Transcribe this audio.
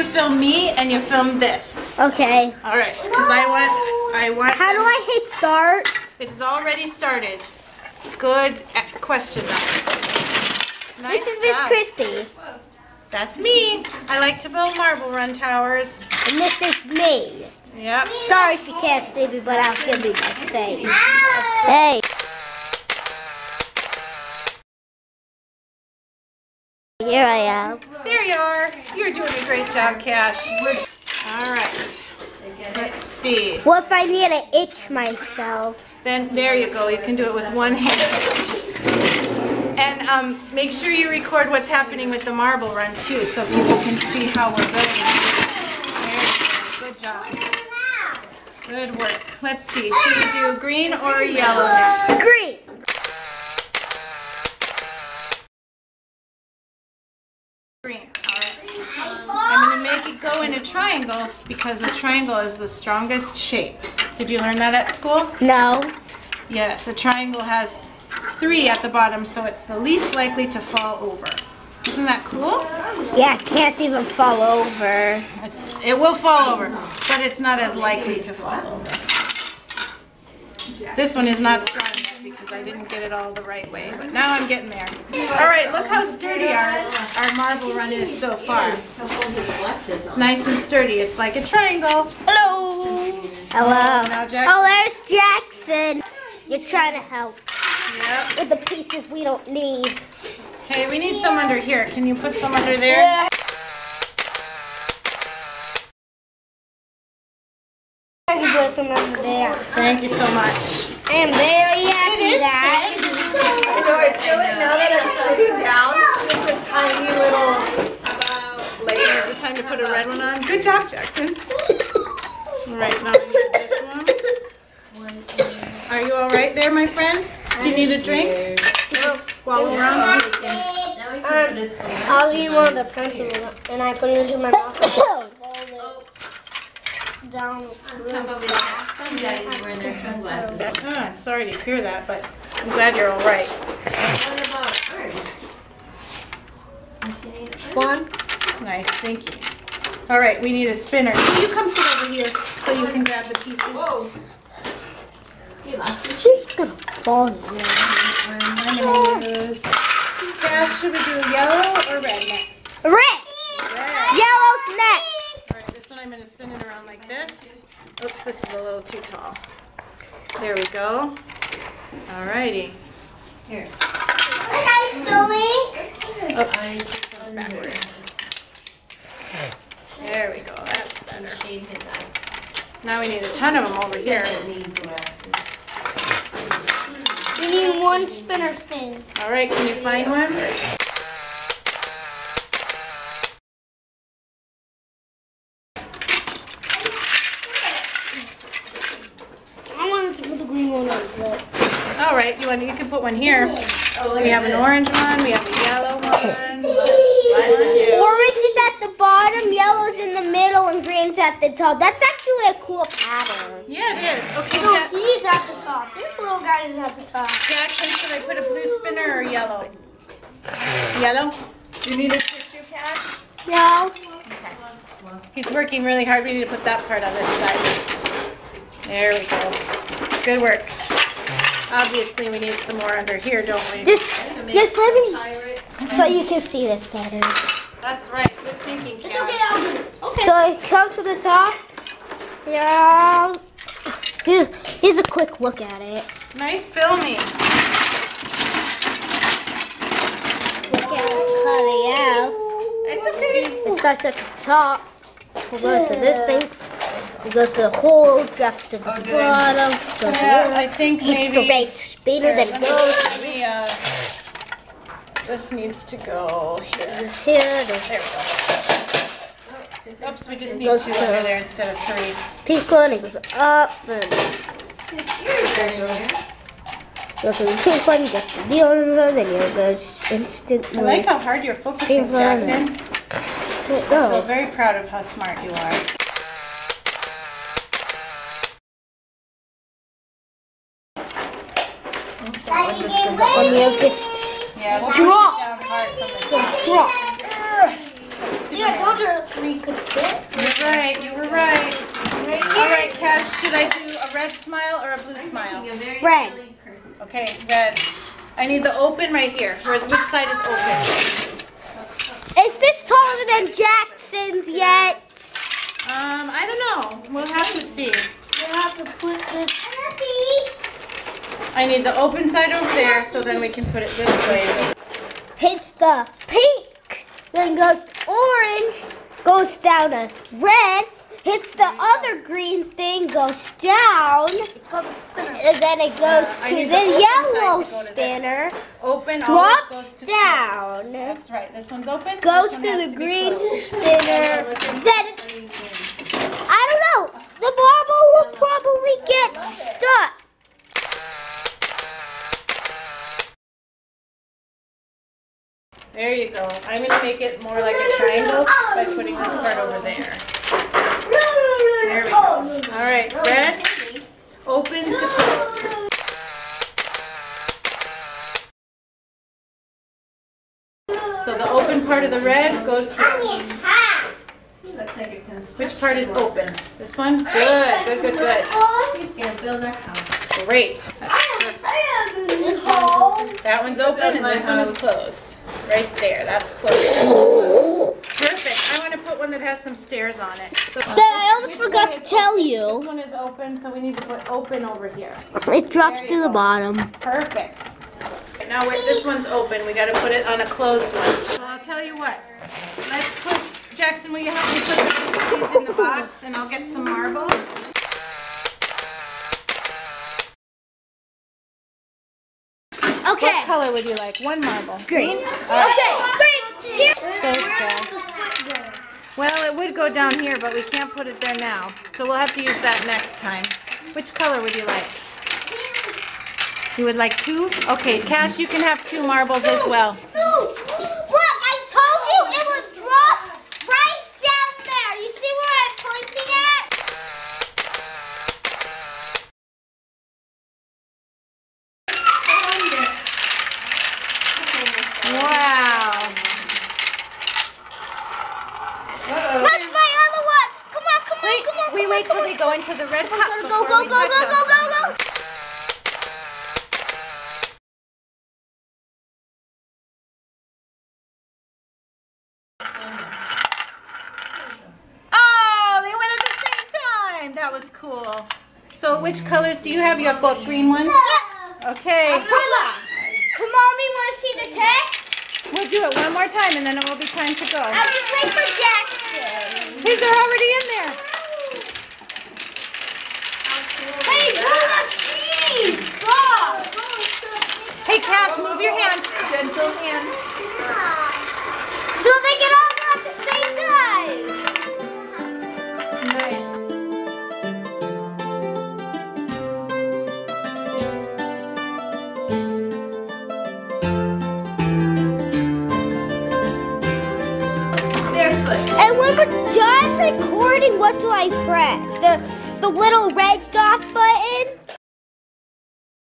film me and you film this. Okay. All right, because I want. How do I hit start? It is already started. Good question. Nice This is Miss job. Christie. That's me. I like to build marble run towers. And this is me. Yep. Sorry if you can't see me, but I'll give you my face. Hey. Here I am. There you are. You're doing a great job, Cash. All right. Let's see. What if I need to itch myself? Then there you go. You can do it with one hand. And make sure you record what's happening with the marble run too, so people can see how we're building. There you go. Good job. Good work. Let's see. Should we do green or yellow next? Green. Green. All right. I'm going to make it go into triangles because the triangle is the strongest shape. Did you learn that at school? No. Yes, a triangle has 3 at the bottom, so it's the least likely to fall over. Isn't that cool? Yeah, it can't even fall over. It will fall over, but it's not as likely to fall over. This one is not strong yet because I didn't get it all the right way, but now I'm getting there. All right, look how sturdy our marble run is so far. It's nice and sturdy. It's like a triangle. Hello. Hello. Now, Jackson. Oh, there's Jackson. You're trying to help Yep. with the pieces we don't need. Hey, we need some under here. Can you put some under there? I can put some under there. Thank you so much. I am very happy that. I know, I feel it now that I'm sitting down. Just a tiny little layer. Is it time to put a red one on? Good job, Jackson. All right, now we need this one. Are you all right there, my friend? Do you need a drink? Wallow around. I'll eat one of the pencils and I put it into my mouth. Down. Some guys wearing their sunglasses. Oh, I'm sorry to hear that, but I'm glad you're all right. What about ours? One. Nice, thank you. All right, we need a spinner. Can you come sit over here so you can grab the pieces? Whoa. She's gonna fall in there. I'm gonna use. Cash, should we do yellow or red next? Red. Red. Yellow's next. All right, this one I'm going to spin it around like this. Oops, this is a little too tall. There we go. All righty. Here. Oops, this one's backwards. There we go, that's better. Shade his eyes. Now we need a ton of them over here. We need one spinner thing. All right, can you find one? I wanted to put the green one on, but All right, you can put one here. We have an orange one, we have a yellow one. orange is at the bottom, yellow's in the middle, and green's at the top. That's actually a cool pattern. Yeah, it is. Okay, No, he's at the top. This little guy is at the top. Jackson, should I put a blue spinner or yellow? Yellow? Do you need a tissue, Cash? No. He's working really hard. We need to put that part on this side. There we go. Good work. Obviously, we need some more under here, don't we? Just let me, so you can see this better. That's right. Good thinking, Kat. Okay. So it comes to the top. Yeah. Here's a quick look at it. Nice filming. Look at it cutting out. It's okay. It starts at the top. It goes to this thing. It goes to the hole, drops to the bottom. Goes Yeah, I think hits the maybe right spinner, then goes maybe, this needs to go here. here. There we go. Oops, we just need 2 over there instead of 3. Pink one, it goes up, and His ears are in there. go to the pink one, get to the other one, then it goes instantly. I like how hard you're focusing, Pink one. Jackson. I feel very proud of how smart you are. And you just Yeah, we'll drop. push it down hard from the So top. drop. See See, I told you 3 could fit. You're right, you were right. All right, Cash, should I do a red smile or a blue smile? Red. Okay, red. I need the open right here. Which side is open? Is this taller than Jackson's yet? I don't know. We'll have to see. We'll have to put this. I need the open side over there, so then we can put it this way. Hits the pink, then goes to orange, goes down to red, hits the other green thing, goes down, and then it goes to the yellow spinner, Open, drops goes to down, closed. That's right. This one's open. goes this to one has the to be green closed. spinner, then it's, I don't know, the marble will probably get stuck. There you go. I'm going to make it more like a triangle by putting this part over there. There we go. All right, red, open to closed. So the open part of the red goes here. Which part is open? This one? Good, good, good, good. Great. That one's open and this one is closed. Right there, that's closed. Perfect. I want to put one that has some stairs on it. I almost forgot to tell This you. one is open, so we need to put open over here. It drops to the bottom. Perfect. Now this one's open. We got to put it on a closed one. So I'll tell you what. Let's put, Jackson, will you help me put these in the box and I'll get some marble? Okay. What color would you like? One marble. Green. Okay. Green. Here. So sad. Well, it would go down here, but we can't put it there now. So we'll have to use that next time. Which color would you like? You would like 2? Okay, Cash, you can have 2 marbles as well. Look, I told you it would drop right down there. You see where I'm pointing at? Wow. That's my other one. Come on, come on, come on. We wait till they go into the red pot. Go, go, go, go, go, go, go. Oh, they went at the same time. That was cool. So which colors do you have? You have both green ones? Yeah. Okay. Come on, we want to see the test? We'll do it one more time and then it will be time to go. I'll just wait for Jackson. His are already in there. Hey, do the cheese. Stop. Hey, Cash, move your hand. Gentle hands. So they can all go at the same time. Nice. And when we're done recording, what do I press? The little red dot button?